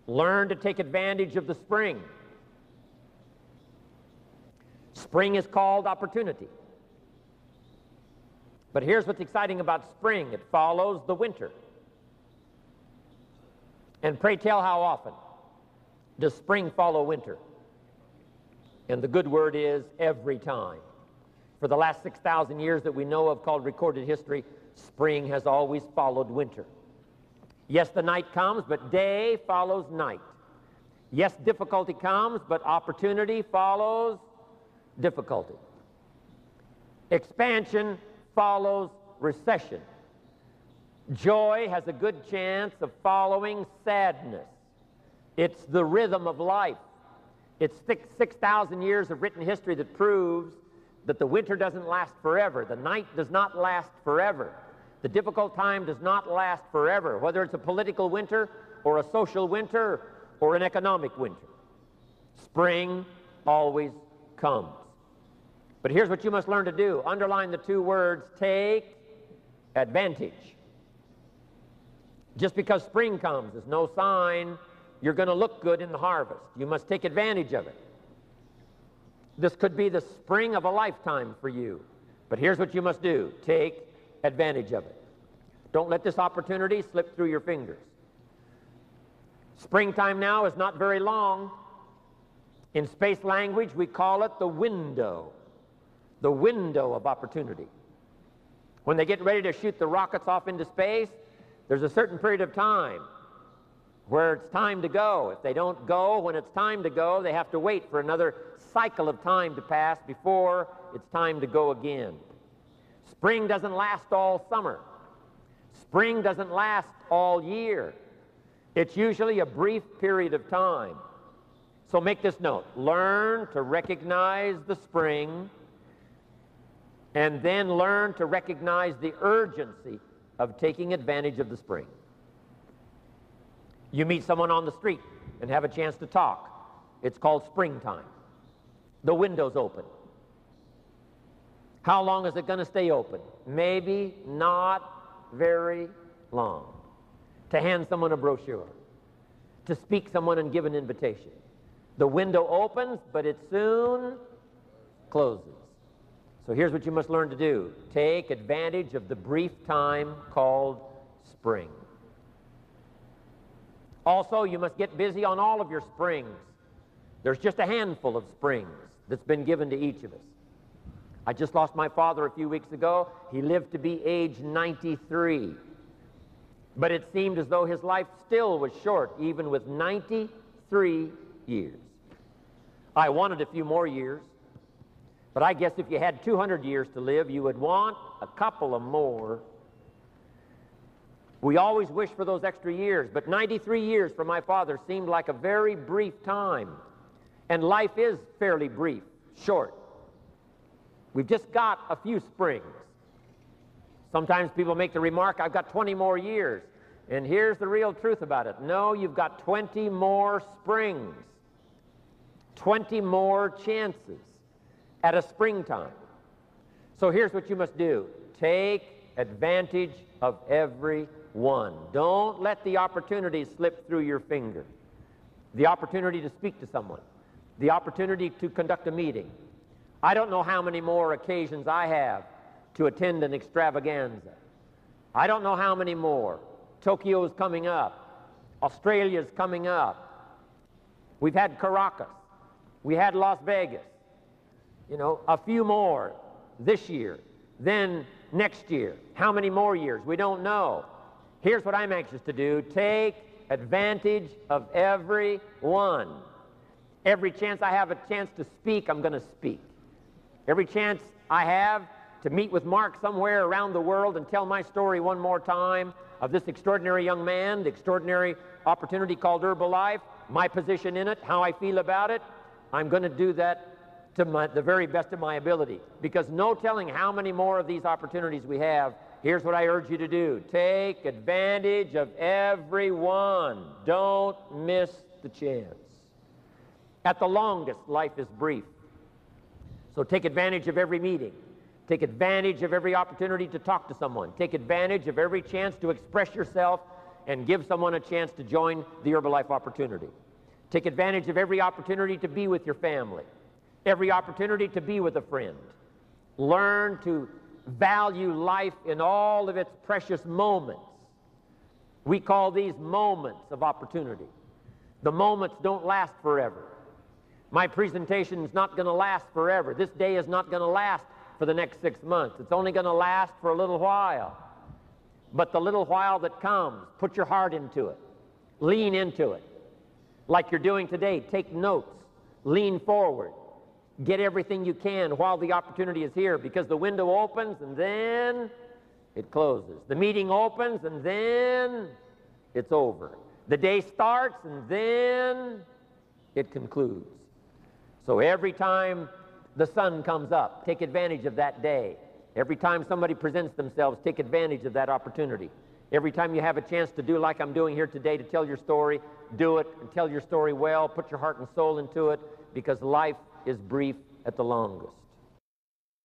Learn to take advantage of the spring. Spring is called opportunity. But here's what's exciting about spring. It follows the winter. And pray tell, how often does spring follow winter? And the good word is every time. For the last 6,000 years that we know of, called recorded history, spring has always followed winter. Yes, the night comes, but day follows night. Yes, difficulty comes, but opportunity follows difficulty. Expansion follows recession. Joy has a good chance of following sadness. It's the rhythm of life. It's 6,000 years of written history that proves that the winter doesn't last forever. The night does not last forever. The difficult time does not last forever, whether it's a political winter or a social winter or an economic winter. Spring always comes. But here's what you must learn to do. Underline the two words, take advantage. Just because spring comes is no sign you're going to look good in the harvest. You must take advantage of it. This could be the spring of a lifetime for you. But here's what you must do. Take advantage of it. Don't let this opportunity slip through your fingers. Springtime now is not very long. In space language, we call it the window of opportunity. When they get ready to shoot the rockets off into space, there's a certain period of time where it's time to go. If they don't go when it's time to go, they have to wait for another cycle of time to pass before it's time to go again. Spring doesn't last all summer. Spring doesn't last all year. It's usually a brief period of time. So make this note. Learn to recognize the spring, and then learn to recognize the urgency of taking advantage of the spring. You meet someone on the street and have a chance to talk. It's called springtime. The window's open. How long is it going to stay open? Maybe not very long. To hand someone a brochure, to speak someone and give an invitation. The window opens, but it soon closes. So here's what you must learn to do. Take advantage of the brief time called spring. Also, you must get busy on all of your springs. There's just a handful of springs that's been given to each of us. I just lost my father a few weeks ago. He lived to be age 93. But it seemed as though his life still was short, even with 93 years. I wanted a few more years. But I guess if you had 200 years to live, you would want a couple of more. We always wish for those extra years, but 93 years for my father seemed like a very brief time. And life is fairly brief, short. We've just got a few springs. Sometimes people make the remark, I've got 20 more years. And here's the real truth about it. No, you've got 20 more springs. 20 more chances at a springtime. So here's what you must do. Take advantage of every one. Don't let the opportunity slip through your finger. The opportunity to speak to someone. The opportunity to conduct a meeting. I don't know how many more occasions I have to attend an extravaganza. I don't know how many more. Tokyo is coming up. Australia is coming up. We've had Caracas. We had Las Vegas. You know, a few more this year. Then next year. How many more years? We don't know. Here's what I'm anxious to do. Take advantage of every one. Every chance I have a chance to speak, I'm going to speak. Every chance I have to meet with Mark somewhere around the world and tell my story one more time of this extraordinary young man, the extraordinary opportunity called Herbalife, my position in it, how I feel about it, I'm going to do that to the very best of my ability. Because no telling how many more of these opportunities we have. Here's what I urge you to do. Take advantage of every one. Don't miss the chance. At the longest, life is brief. So take advantage of every meeting. Take advantage of every opportunity to talk to someone. Take advantage of every chance to express yourself and give someone a chance to join the Herbalife opportunity. Take advantage of every opportunity to be with your family, every opportunity to be with a friend. Learn to value life in all of its precious moments. We call these moments of opportunity. The moments don't last forever. My presentation is not going to last forever. This day is not going to last for the next 6 months. It's only going to last for a little while. But the little while that comes, put your heart into it. Lean into it. Like you're doing today, take notes. Lean forward. Get everything you can while the opportunity is here, because the window opens and then it closes. The meeting opens and then it's over. The day starts and then it concludes. So every time the sun comes up, take advantage of that day. Every time somebody presents themselves, take advantage of that opportunity. Every time you have a chance to do like I'm doing here today, to tell your story, do it and tell your story well. Put your heart and soul into it, because life is brief at the longest.